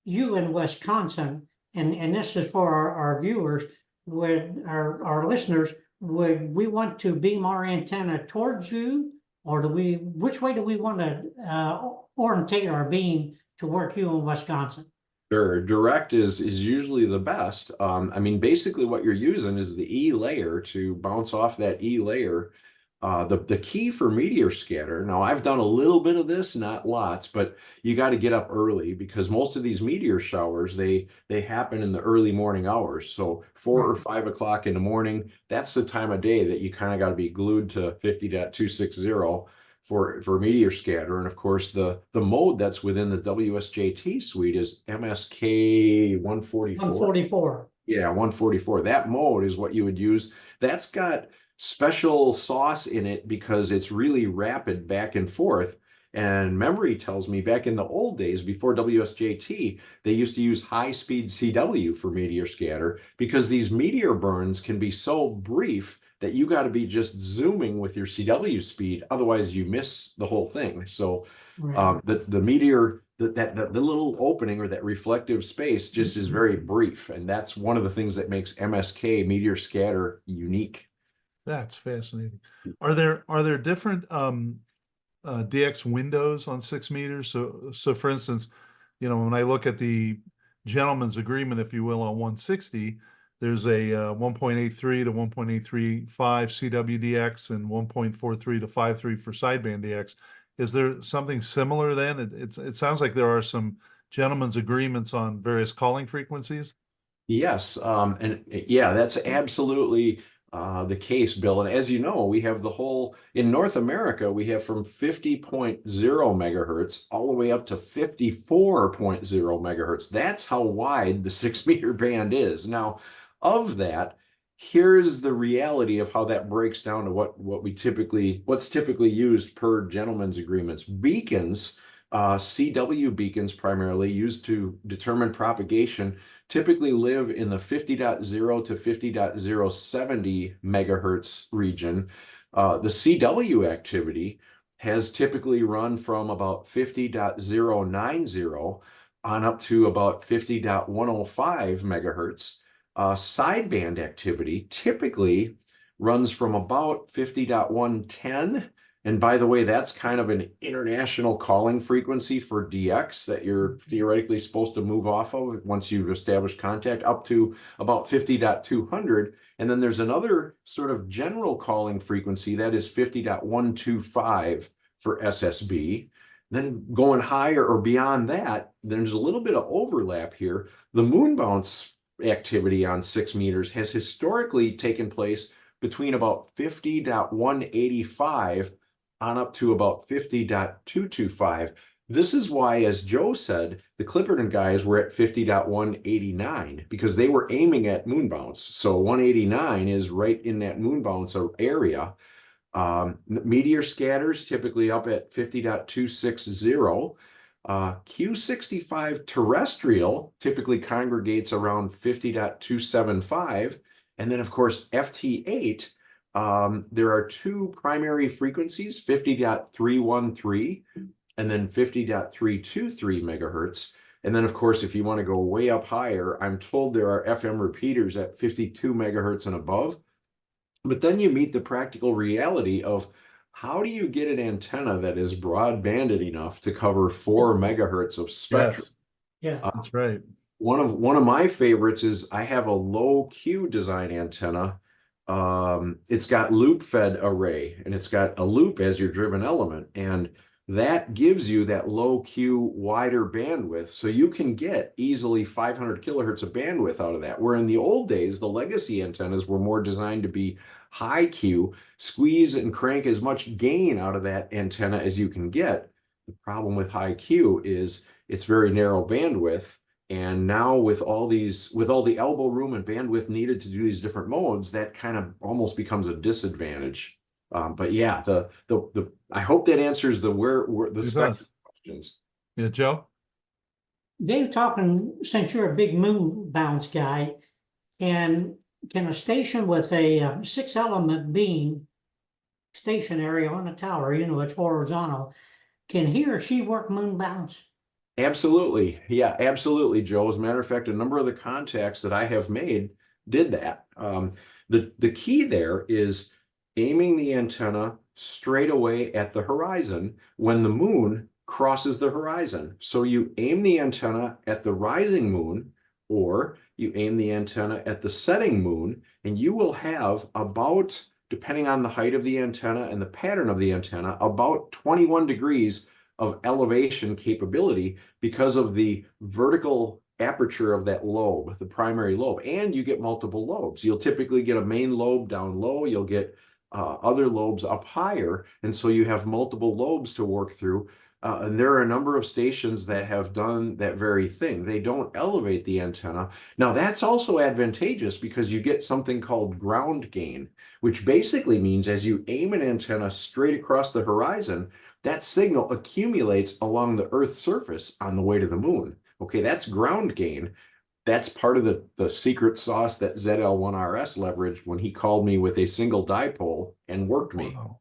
you in Wisconsin, and this is for our viewers, would our listeners, would we want to beam our antenna towards you, or which way do we want to orientate our beam to work you in Wisconsin? Sure. Direct is usually the best. I mean, basically what you're using is the E layer to bounce off that E layer. The key for meteor scatter, now I've done a little bit of this, not lots, but you got to get up early because most of these meteor showers, they happen in the early morning hours. So 4 or 5 o'clock in the morning, that's the time of day that you kind of got to be glued to 50.260 for meteor scatter. And of course, the mode that's within the WSJT suite is MSK 144. 144. Yeah, 144. That mode is what you would use. That's got special sauce in it because it's really rapid back and forth. And memory tells me back in the old days before WSJT, they used to use high-speed CW for meteor scatter because these meteor burns can be so brief that you got to be just zooming with your CW speed. Otherwise, you miss the whole thing. So Right. the meteor, that the little opening or that reflective space just is very brief. And that's one of the things that makes MSK meteor scatter unique. That's fascinating. Are there different DX windows on 6 meters? So for instance, when I look at the gentleman's agreement, if you will, on 160, There's a 1.83 to 1.835 CWDX and 1.43 to 53 for sideband DX. Is there something similar then? It sounds like there are some gentlemen's agreements on various calling frequencies. Yes, and yeah, that's absolutely the case, Bill. And as you know, we have the whole in North America, we have from 50.0 megahertz all the way up to 54.0 megahertz. That's how wide the 6-meter band is. Now, of that, here's the reality of how that breaks down to what's typically used per gentleman's agreements. Beacons, CW beacons primarily used to determine propagation, typically live in the 50.0 to 50.070 megahertz region. The CW activity has typically run from about 50.090 on up to about 50.105 megahertz. Sideband activity typically runs from about 50.110. And by the way, that's kind of an international calling frequency for DX that you're theoretically supposed to move off of once you've established contact, up to about 50.200. And then there's another sort of general calling frequency that is 50.125 for SSB. Then going higher or beyond that, there's a little bit of overlap here. The Moonbounce activity on 6 meters has historically taken place between about 50.185 on up to about 50.225. This is why, as Joe said, the Clipperton guys were at 50.189 because they were aiming at Moonbounce. So 189 is right in that Moonbounce area. Meteor scatters typically up at 50.260. Q65 terrestrial typically congregates around 50.275. And then, of course, FT8, there are two primary frequencies, 50.313 and then 50.323 megahertz. And then, of course, if you want to go way up higher, I'm told there are FM repeaters at 52 megahertz and above. But then you meet the practical reality of how do you get an antenna that is broadbanded enough to cover 4 megahertz of spectrum? Yes. Yeah. That's right. One of my favorites is I have a low Q design antenna. It's got loop fed array and it's got a loop as your driven element, and that gives you that low Q wider bandwidth, so you can get easily 500 kilohertz of bandwidth out of that. Where in the old days, the legacy antennas were more designed to be high Q, squeeze and crank as much gain out of that antenna as you can get. The problem with high Q is it's very narrow bandwidth. And now with all the elbow room and bandwidth needed to do these different modes, that kind of almost becomes a disadvantage. But yeah, I hope that answers the where the spectrum questions. Yeah, Joe? Dave, since you're a big Moonbounce guy, and can a station with a 6-element beam stationary on a tower, it's horizontal, can he or she work Moonbounce? Absolutely. Yeah, absolutely, Joe. As a matter of fact, a number of the contacts that I have made did that. The key there is aiming the antenna straight away at the horizon when the moon crosses the horizon. So you aim the antenna at the rising moon, or you aim the antenna at the setting moon, and you will have about, depending on the height of the antenna and the pattern of the antenna, about 21 degrees of elevation capability because of the vertical aperture of that lobe, the primary lobe. And you get multiple lobes. You'll typically get a main lobe down low. You'll get other lobes up higher. And so you have multiple lobes to work through. And there are a number of stations that have done that very thing. They don't elevate the antenna. Now, that's also advantageous because you get something called ground gain, which basically means as you aim an antenna straight across the horizon, that signal accumulates along the Earth's surface on the way to the moon. Okay, that's ground gain. That's part of the secret sauce that ZL1RS leveraged when he called me with a single dipole and worked me. Wow.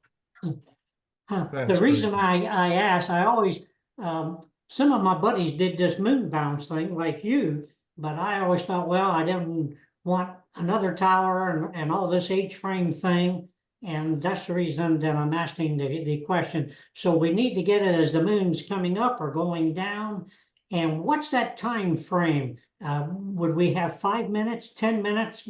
The reason I asked, I always, some of my buddies did this Moonbounce thing like you, but I always thought, well, I didn't want another tower and all this H-frame thing. And that's the reason that I'm asking the question. So we need to get it as the moon's coming up or going down. And what's that time frame? Would we have 5 minutes, 10 minutes?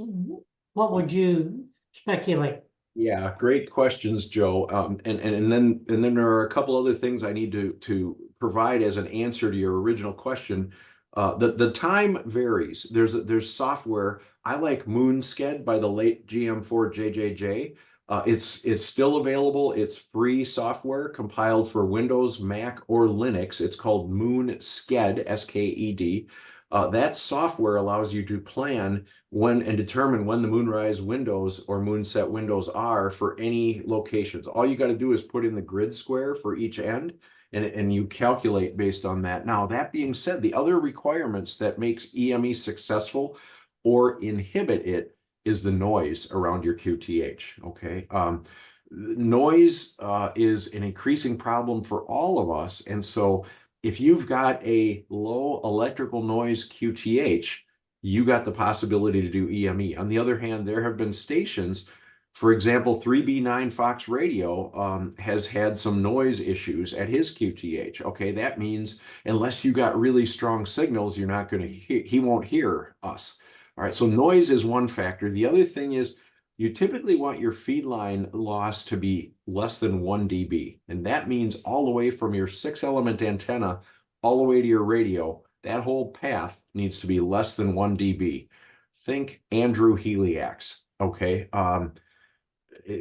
What would you speculate? Yeah, great questions, Joe. And then there are a couple other things I need to provide as an answer to your original question. The time varies. There's software. I like Moonsked by the late GM4JJJ. It's still available. It's free software compiled for Windows, Mac, or Linux. It's called Moonsked, SKED. That software allows you to plan when and determine when the moonrise windows or moonset windows are for any locations. All you got to do is put in the grid square for each end, and you calculate based on that. Now, that being said, the other requirements that makes EME successful or inhibit it is the noise around your QTH. Okay. Noise is an increasing problem for all of us. And so if you've got a low electrical noise QTH, you got the possibility to do EME. On the other hand, there have been stations, for example, 3B9 Fox Radio has had some noise issues at his QTH. Okay, that means unless you got really strong signals, you're not going to hear, he won't hear us. All right, so noise is one factor. The other thing is you typically want your feed line loss to be less than 1 dB. And that means all the way from your 6-element antenna all the way to your radio, that whole path needs to be less than 1 dB. Think Andrew Heliax, okay?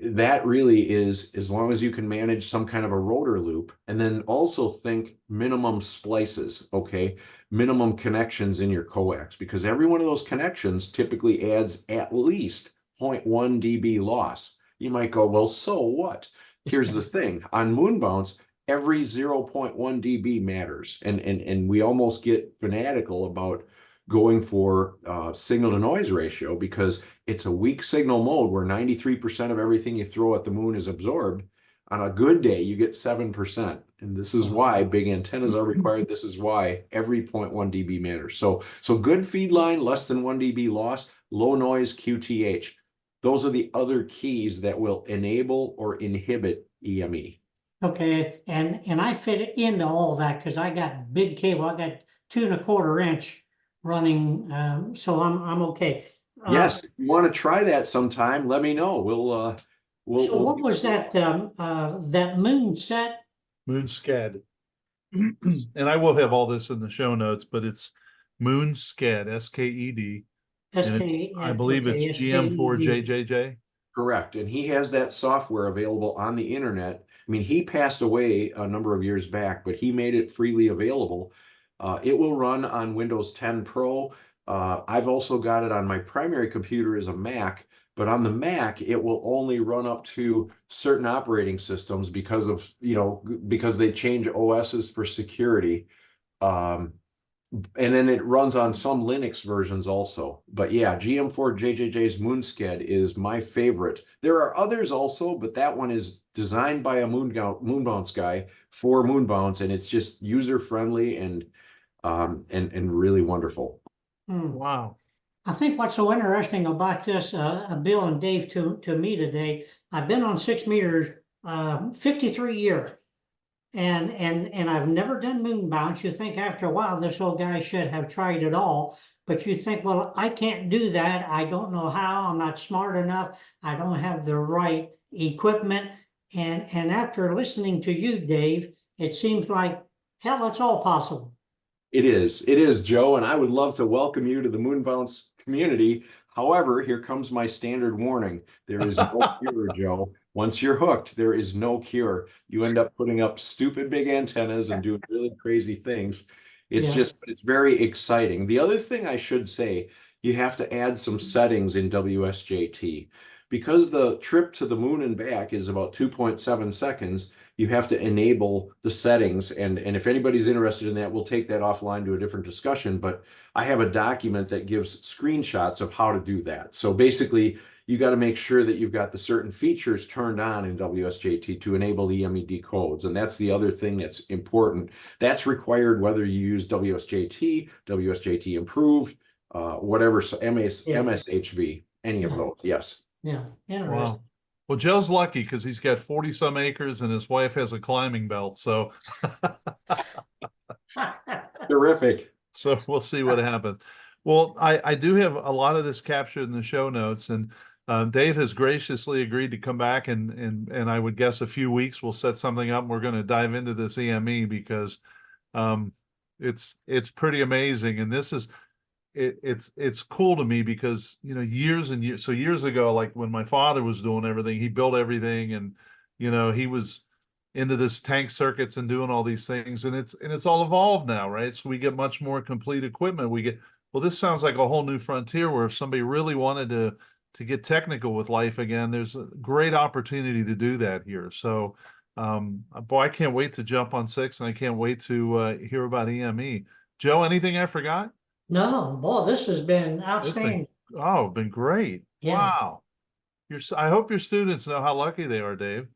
That really is, as long as you can manage some kind of a rotor loop, and then also think minimum splices, okay? Minimum connections in your coax, because every one of those connections typically adds at least 0.1 dB loss. You might go, well, so what? Here's the thing, on Moonbounce, every 0.1 dB matters. And we almost get fanatical about going for signal to noise ratio because it's a weak signal mode where 93% of everything you throw at the moon is absorbed. On a good day, you get 7%. And this is why big antennas are required. This is why every 0.1 dB matters. So good feed line, less than 1 dB loss, low noise QTH. Those are the other keys that will enable or inhibit EME. Okay, and I fit into all that because I got big cable. I got 2¼ inch running, so I'm okay. Yes, if you want to try that sometime, let me know. So what was that that moon set? Moonsked. And I will have all this in the show notes, but it's Moonsked, SKED. And I believe it's GM4JJJ. Correct. And he has that software available on the internet. I mean, he passed away a number of years back, but he made it freely available. It will run on Windows 10 Pro. I've also got it on my primary computer as a Mac, but on the Mac, it will only run up to certain operating systems because of, because they change OSs for security. And then it runs on some Linux versions also. But yeah, GM4JJJ's Moonsked is my favorite. There are others also, but that one is designed by a Moonbounce guy for Moonbounce, and it's just user-friendly and really wonderful. Wow. I think what's so interesting about this, Bill and Dave, to me today, I've been on 6 meters 53 years. And I've never done Moonbounce. You think after a while this old guy should have tried it all, but you think, well, I can't do that. I don't know how. I'm not smart enough. I don't have the right equipment. And after listening to you, Dave, it seems like hell, it's all possible. It is, Joe, and I would love to welcome you to the Moonbounce community. However, here comes my standard warning. There is no cure, Joe. Once you're hooked, there is no cure. You end up putting up stupid big antennas and doing really crazy things. It's very exciting. The other thing I should say, you have to add some settings in WSJT. Because the trip to the moon and back is about 2.7 seconds, you have to enable the settings. And if anybody's interested in that, we'll take that offline to a different discussion. But I have a document that gives screenshots of how to do that. So basically, you got to make sure that you've got the certain features turned on in WSJT to enable EMED codes. And that's the other thing that's important. That's required whether you use WSJT, WSJT improved, whatever, so MSHV, any of those, yes. Yeah, interesting. Wow. Well, Joe's lucky because he's got 40 some acres and his wife has a climbing belt. So Terrific. So we'll see what happens. Well, I do have a lot of this captured in the show notes, and Dave has graciously agreed to come back, and I would guess a few weeks we'll set something up. And we're going to dive into this EME because um, it's pretty amazing, and this is it's cool to me because years and years, so years ago, like when my father was doing everything, he built everything, and he was into this tank circuits and doing all these things, and it's all evolved now, right? So we get much more complete equipment. Well, this sounds like a whole new frontier where if somebody really wanted to get technical with life again, there's a great opportunity to do that here. So boy, I can't wait to jump on 6, and I can't wait to hear about EME. Joe, anything I forgot? No, boy, this has been It's outstanding. been great. Yeah. Wow. I hope your students know how lucky they are, Dave.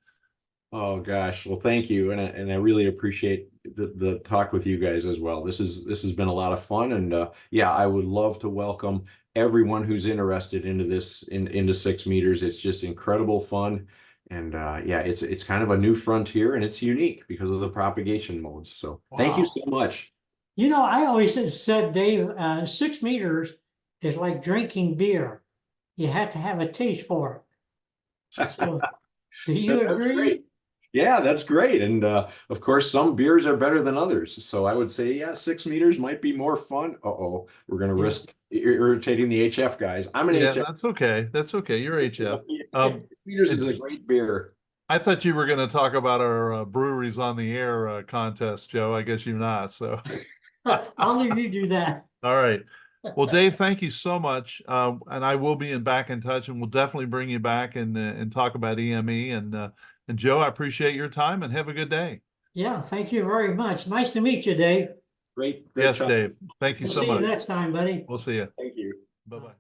Oh gosh, well, thank you, and I really appreciate the talk with you guys as well. This has been a lot of fun, and yeah, I would love to welcome everyone who's interested into this into 6 meters. It's just incredible fun, and yeah, it's kind of a new frontier, and it's unique because of the propagation modes. So thank you Wow. so much. I always said, Dave, 6 meters is like drinking beer. You have to have a taste for it. So, do you That's agree? great. Yeah, that's great. And of course, some beers are better than others. So I would say, yeah, 6 meters might be more fun. Uh-oh, we're going to Yeah. risk irritating the HF guys. I'm an Yeah, HF. that's okay. That's okay. You're HF. 6 meters is And a great beer. I thought you were going to talk about our breweries on the air contest, Joe. I guess you're not. So, I'll leave you do that. all right. Well, Dave, thank you so much. And I will be back in touch, and we'll definitely bring you back and talk about EME. And Joe, I appreciate your time, and have a good day. Yeah, thank you very much. Nice to meet you, Dave. Great Yes, talk. Dave. Thank you We'll so see you much. next time, buddy. We'll see you. Thank you. Bye-bye.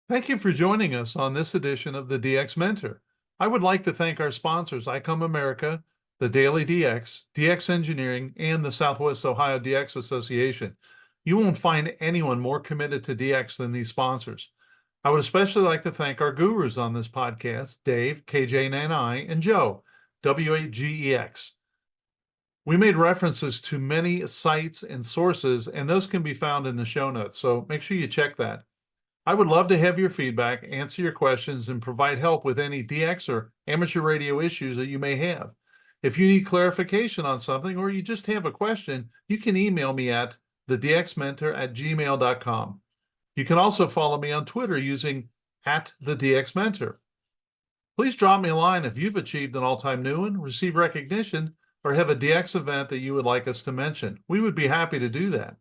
Thank you for joining us on this edition of the DX Mentor. I would like to thank our sponsors, ICOM America, the Daily DX, DX Engineering, and the Southwest Ohio DX Association. You won't find anyone more committed to DX than these sponsors. I would especially like to thank our gurus on this podcast, Dave, KJ9I, and Joe, W8GEX. We made references to many sites and sources, and those can be found in the show notes, so make sure you check that. I would love to have your feedback, answer your questions, and provide help with any DX or amateur radio issues that you may have. If you need clarification on something or you just have a question, you can email me at thedxmentor@gmail.com. You can also follow me on Twitter using @thedxmentor. Please drop me a line if you've achieved an all-time new one, received recognition, or have a DX event that you would like us to mention. We would be happy to do that.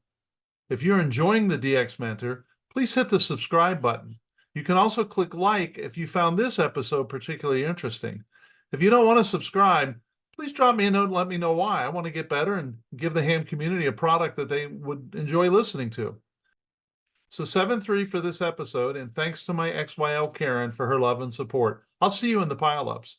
If you're enjoying the DX Mentor, please hit the subscribe button. You can also click like if you found this episode particularly interesting. If you don't want to subscribe, please drop me a note and let me know why. I want to get better and give the ham community a product that they would enjoy listening to. So 7-3 for this episode, and thanks to my XYL Karen for her love and support. I'll see you in the pile-ups.